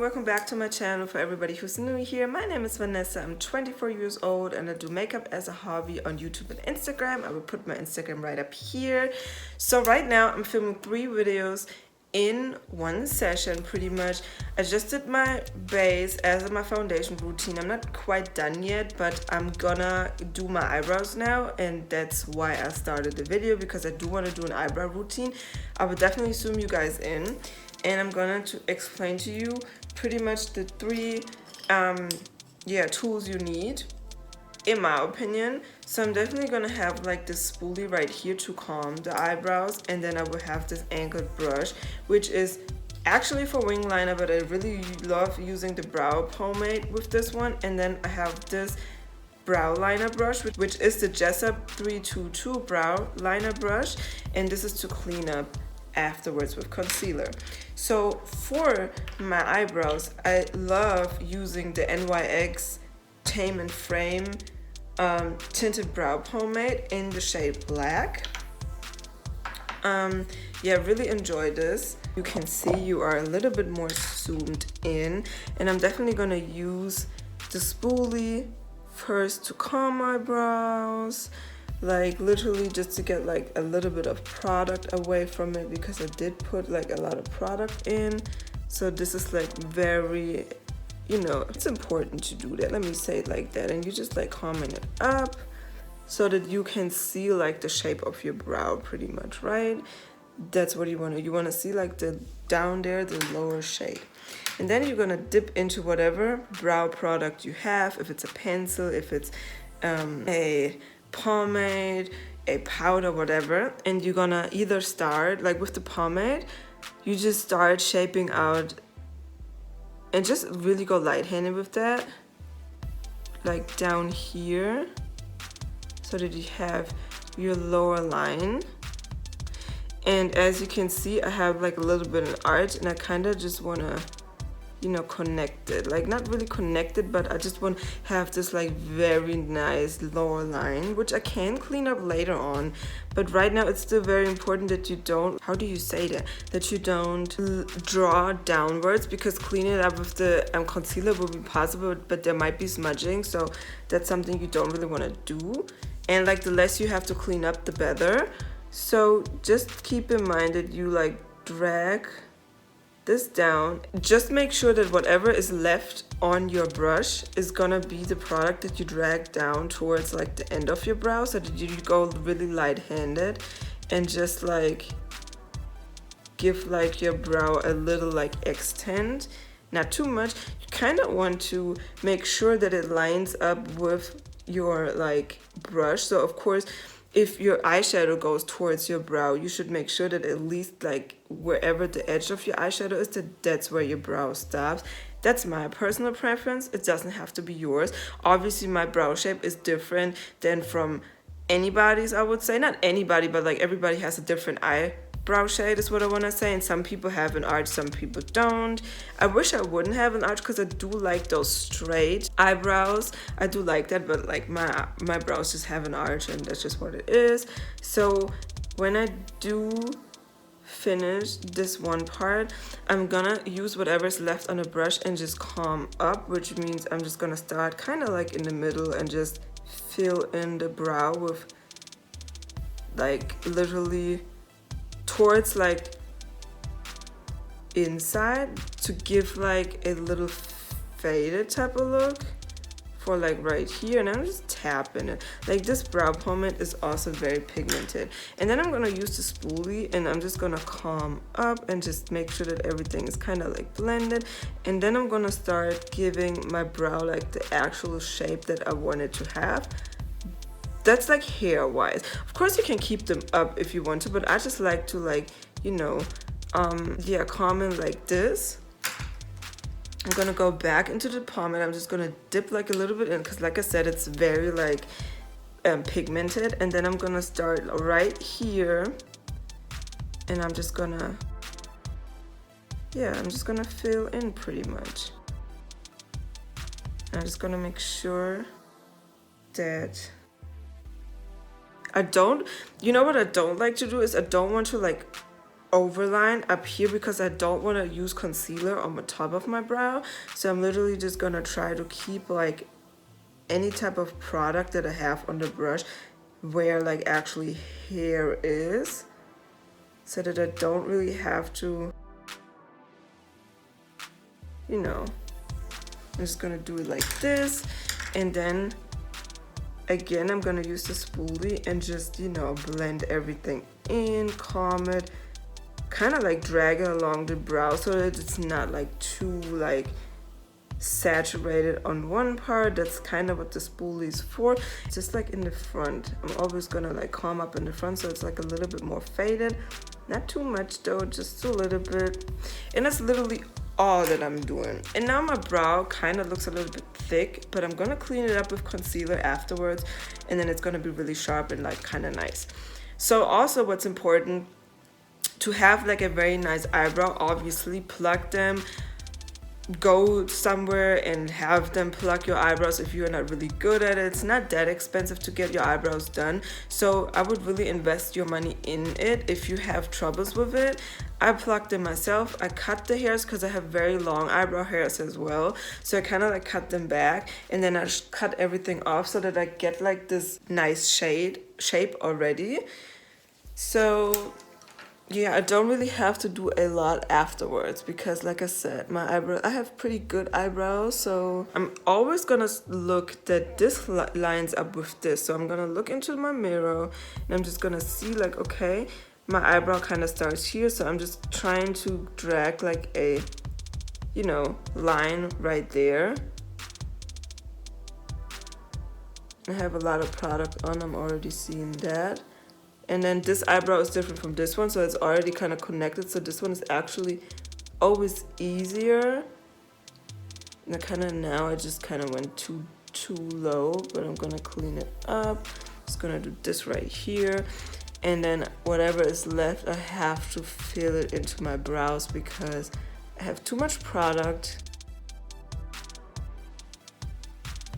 welcome back to my channel. For everybody who's new here, my name is Vanessa. I'm 24 years old and I do makeup as a hobby on YouTube and Instagram. I will put my Instagram right up here. So right now I'm filming 3 videos in one session pretty much. I just did my base as my foundation routine. I'm not quite done yet, but I'm gonna do my eyebrows now, and that's why I started the video, because I do want to do an eyebrow routine. I would definitely zoom you guys in, and I'm gonna explain to you pretty much the 3 tools you need, in my opinion. So I'm definitely gonna have like this spoolie right here to comb the eyebrows, and then I will have this angled brush, which is actually for wing liner, but I really love using the brow pomade with this one. And then I have this brow liner brush, which is the Jessup 322 brow liner brush, and this is to clean up afterwards with concealer. So for my eyebrows, I love using the NYX Tame and Frame tinted brow pomade in the shade black. Really enjoy this. You can see you are a little bit more zoomed in, and I'm definitely gonna use the spoolie first to comb my brows, like literally just to get like a little bit of product away from it, because I did put like a lot of product in. So this is like very, it's important to do that, let me say it like that. And you just like combing it up so that you can see like the shape of your brow pretty much, right? That's what you want to see, like the down there, the lower shade. And then you're gonna dip into whatever brow product you have, if it's a pencil, if it's a pomade, a powder, whatever. And you're gonna either start like with the pomade, you just start shaping out and just really go light-handed with that, like down here, so that you have your lower line. And as you can see, I have like a little bit of arch, and I kind of just want to connect it, like not really connected, but I just want to have this like very nice lower line, which I can clean up later on. But right now it's still very important that you don't, how do you say that you don't draw downwards, because cleaning it up with the concealer will be possible, but there might be smudging, so that's something you don't really want to do. And like the less you have to clean up, the better. So just keep in mind that you like drag this down. Just make sure that whatever is left on your brush is gonna be the product that you drag down towards like the end of your brow, so that you go really light-handed and just like give like your brow a little like extend, not too much. You kind of want to make sure that it lines up with your like brush. So of course, if your eyeshadow goes towards your brow, you should make sure that at least like wherever the edge of your eyeshadow is, that's where your brow stops. That's my personal preference. It doesn't have to be yours. Obviously my brow shape is different than from anybody's, I would say. Not anybody, but like everybody has a different eyebrow shade is what I want to say. And some people have an arch, some people don't. I wish I wouldn't have an arch, because I do like those straight eyebrows. I do like that, but like my brows just have an arch, and that's just what it is. So when I do finish this one part, I'm gonna use whatever's left on the brush and just comb up, which means I'm just gonna start kind of like in the middle and just fill in the brow with like literally towards like inside, to give like a little faded type of look for like right here. And I'm just tapping it. Like this brow pomade is also very pigmented. And then I'm gonna use the spoolie, and I'm just gonna comb up and just make sure that everything is kind of like blended. And then I'm gonna start giving my brow like the actual shape that I want it to have. That's like hair wise. Of course you can keep them up if you want to, but I just like to like, comb in like this. I'm gonna go back into the pomade. I'm just gonna dip like a little bit in, because like I said, it's very like pigmented. And then I'm gonna start right here, and I'm just gonna fill in pretty much. I'm just gonna make sure that I don't, what I don't like to do is I don't want to like overline up here because I don't want to use concealer on the top of my brow. So I'm literally just gonna try to keep like any type of product that I have on the brush where like actually hair is, so that I don't really have to, you know, I'm just gonna do it like this. And then again, I'm gonna use the spoolie and just, you know, blend everything in, calm it, kind of like drag it along the brow so that it's not like too like saturated on one part. That's kind of what the spoolie is for. Just like in the front, I'm always gonna like calm up in the front so it's like a little bit more faded. Not too much though, just a little bit. And that's literally all that I'm doing. And now my brow kind of looks a little bit thick, but I'm gonna clean it up with concealer afterwards, and then it's gonna be really sharp and like kind of nice. So also what's important to have like a very nice eyebrow, obviously pluck them. Go somewhere and have them pluck your eyebrows if you're not really good at it. It's not that expensive to get your eyebrows done, so I would really invest your money in it if you have troubles with it. I plucked them myself. I cut the hairs because I have very long eyebrow hairs as well, so I kind of like cut them back, and then I cut everything off so that I get like this nice shape already. So yeah, I don't really have to do a lot afterwards because like I said, my eyebrow, I have pretty good eyebrows, so I'm always gonna look that this lines up with this. So I'm gonna look into my mirror and I'm just gonna see like, okay, my eyebrow kind of starts here, so I'm just trying to drag like a, you know, line right there. I have a lot of product on, I'm already seeing that. And then this eyebrow is different from this one, so it's already kind of connected. So this one is actually always easier. And now I just kind of went too low, but I'm gonna clean it up. Just gonna do this right here. And then whatever is left, I have to fill it into my brows because I have too much product.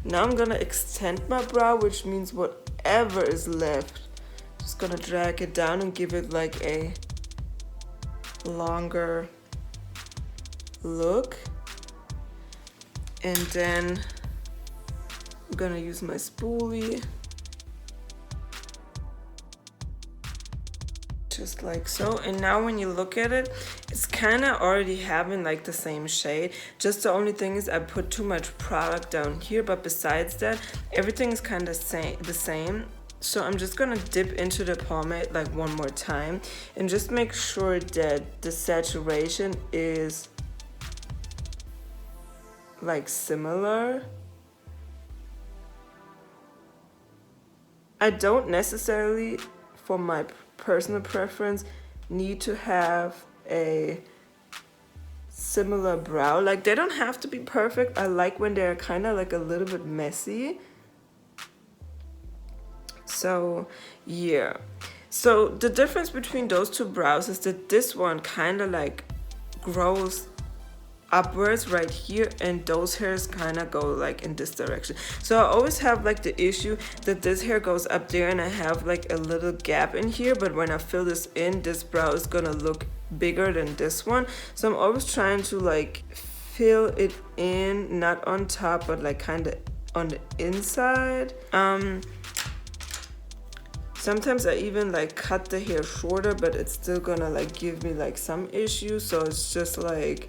Now I'm gonna extend my brow, which means whatever is left, just gonna drag it down and give it like a longer look. And then I'm gonna use my spoolie, just like so. And now when you look at it, it's kind of already having like the same shade. Just the only thing is I put too much product down here, but besides that, everything is kind of the same. So I'm just gonna dip into the pomade like one more time and just make sure that the saturation is like similar. I don't necessarily, for my personal preference, need to have a similar brow. Like they don't have to be perfect. I like when they're kind of like a little bit messy. So yeah, so the difference between those two brows is that this one kind of like grows upwards right here, and those hairs kind of go like in this direction. So I always have like the issue that this hair goes up there and I have like a little gap in here, but when I fill this in, this brow is gonna look bigger than this one. So I'm always trying to like fill it in, not on top, but like kind of on the inside. Sometimes I even like cut the hair shorter, but it's still gonna like give me like some issues. So it's just like,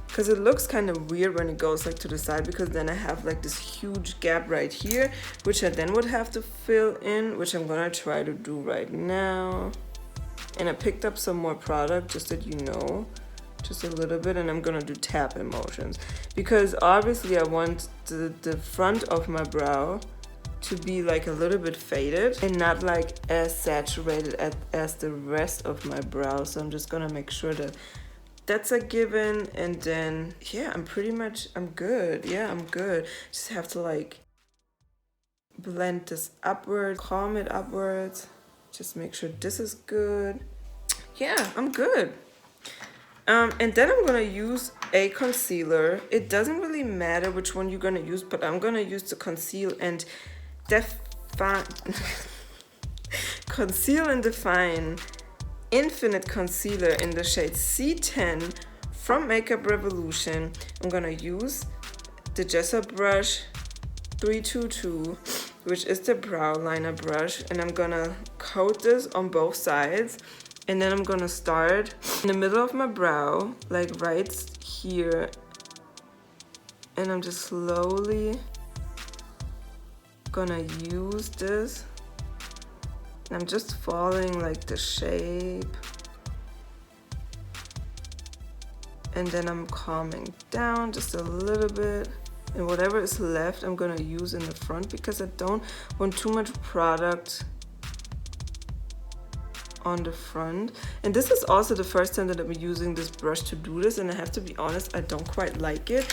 because it looks kind of weird when it goes like to the side, because then I have like this huge gap right here, which I then would have to fill in, which I'm gonna try to do right now. And I picked up some more product, just that you know, just a little bit, and I'm gonna do tapping motions because obviously I want the front of my brow to be like a little bit faded and not like as saturated as the rest of my brow. So I'm just gonna make sure that that's a given, and then yeah, I'm good. Yeah, I'm good. Just have to like blend this upward, calm it upwards, just make sure this is good. Yeah, I'm good. And then I'm gonna use a concealer. It doesn't really matter which one you're gonna use, but I'm gonna use the conceal and define Infinite Concealer in the shade C10 from Makeup Revolution. I'm gonna use the Gesso brush 322, which is the brow liner brush, and I'm gonna coat this on both sides. And then I'm gonna start in the middle of my brow, like right here. And I'm just slowly gonna use this. And I'm just following like the shape. And then I'm calming down just a little bit. And whatever is left, I'm gonna use in the front because I don't want too much product on the front. And this is also the first time that I'm using this brush to do this, and I have to be honest, I don't quite like it.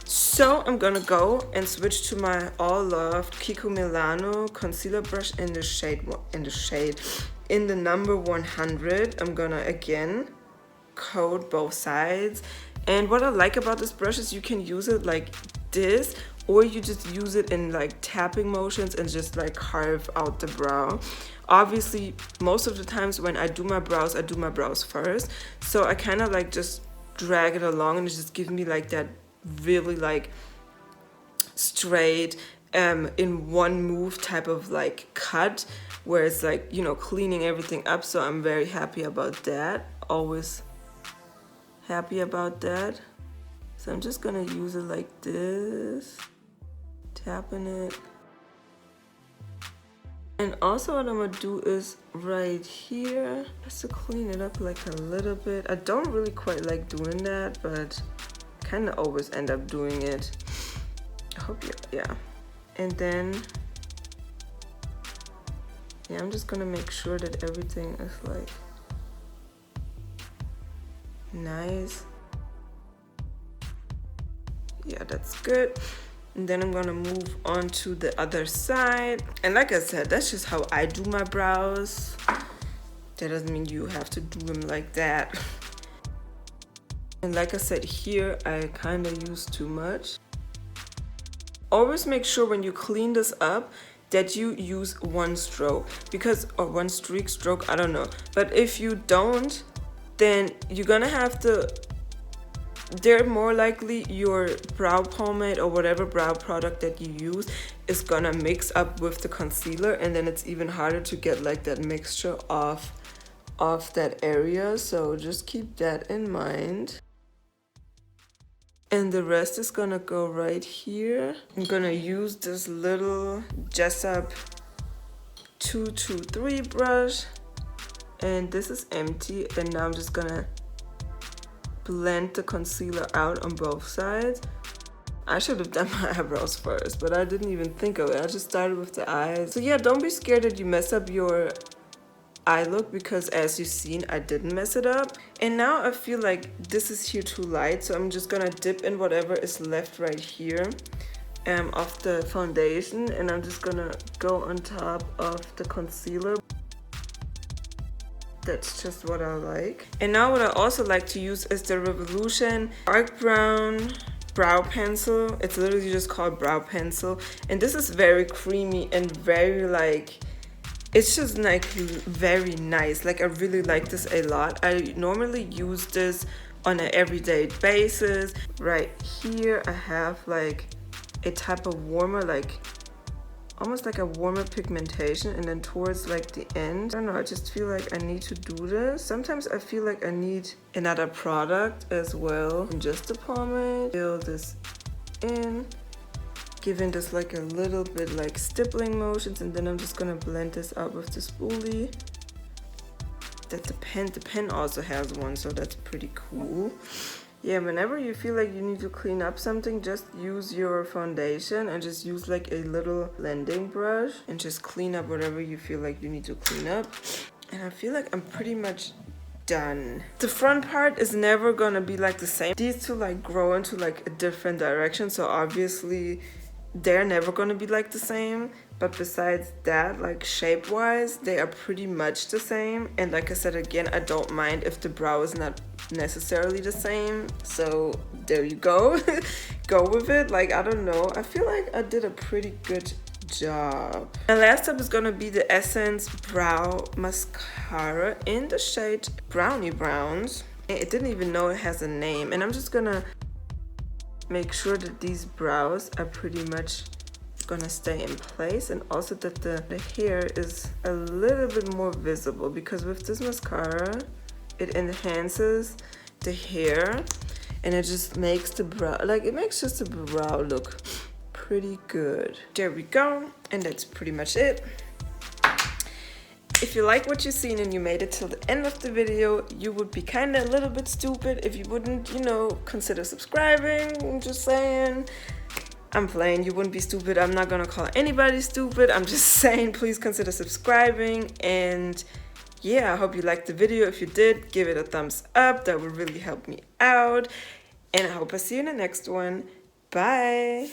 So I'm gonna go and switch to my all loved Kiko Milano concealer brush in the number 100. I'm gonna again coat both sides. And what I like about this brush is you can use it like this, or you just use it in like tapping motions and just like carve out the brow. Obviously, most of the times when I do my brows first. So I kind of like just drag it along, and it just gives me like that really like straight in one move type of like cut, where it's like, you know, cleaning everything up. So I'm very happy about that. Always happy about that. So I'm just gonna use it like this, tapping it. And also what I'm gonna do is right here, just to clean it up like a little bit. I don't really quite like doing that, but I kind of always end up doing it. I hope you, yeah. And then, yeah, I'm just gonna make sure that everything is like nice. Yeah, that's good. And then I'm gonna move on to the other side. And like I said, that's just how I do my brows. That doesn't mean you have to do them like that. And like I said, here I kind of use too much. Always make sure when you clean this up that you use one stroke, because, or one streak stroke, I don't know. But if you don't, then you're gonna have to, they're more likely your brow pomade or whatever brow product that you use is gonna mix up with the concealer, and then it's even harder to get like that mixture off that area. So just keep that in mind. And the rest is gonna go right here. I'm gonna use this little Jessup 223 brush, and this is empty. And now I'm just gonna blend the concealer out on both sides. I should have done my eyebrows first, but I didn't even think of it. I just started with the eyes. So yeah, don't be scared that you mess up your eye look, because as you've seen, I didn't mess it up. And now I feel like this is here too light, so I'm just gonna dip in whatever is left right here of the foundation, and I'm just gonna go on top of the concealer. That's just what I like. And now what I also like to use is the Revolution Dark Brown Brow Pencil. It's literally just called Brow Pencil. And this is very creamy and very like, it's just like very nice. Like I really like this a lot. I normally use this on an everyday basis. Right here I have like a type of warmer, like almost like a warmer pigmentation, and then towards like the end, I don't know, I just feel like I need to do this. Sometimes I feel like I need another product as well. And just the pomade, fill this in, giving this like a little bit like stippling motions, and then I'm just gonna blend this out with the spoolie. That's the pen also has one, so that's pretty cool. Yeah, whenever you feel like you need to clean up something, just use your foundation and just use like a little blending brush and just clean up whatever you feel like you need to clean up. And I feel like I'm pretty much done. The front part is never gonna be like the same. These two like grow into like a different direction, so obviously they're never gonna be like the same. But besides that, like shape wise, they are pretty much the same. And like I said again, I don't mind if the brow is not necessarily the same. So there you go. Go with it. Like, I don't know, I feel like I did a pretty good job. And last up is gonna be the Essence Brow Mascara in the shade Brownie Browns. It didn't even know it has a name. And I'm just gonna make sure that these brows are pretty much gonna stay in place, and also that the hair is a little bit more visible, because with this mascara it enhances the hair and it just makes the brow, like it makes just the brow look pretty good. There we go, and that's pretty much it. If you like what you've seen and you made it till the end of the video, you would be kind of a little bit stupid if you wouldn't, you know, consider subscribing. I'm just saying. I'm playing, you wouldn't be stupid. I'm not gonna call anybody stupid. I'm just saying, please consider subscribing. And yeah, I hope you liked the video. If you did, give it a thumbs up. That would really help me out. And I hope I see you in the next one. Bye.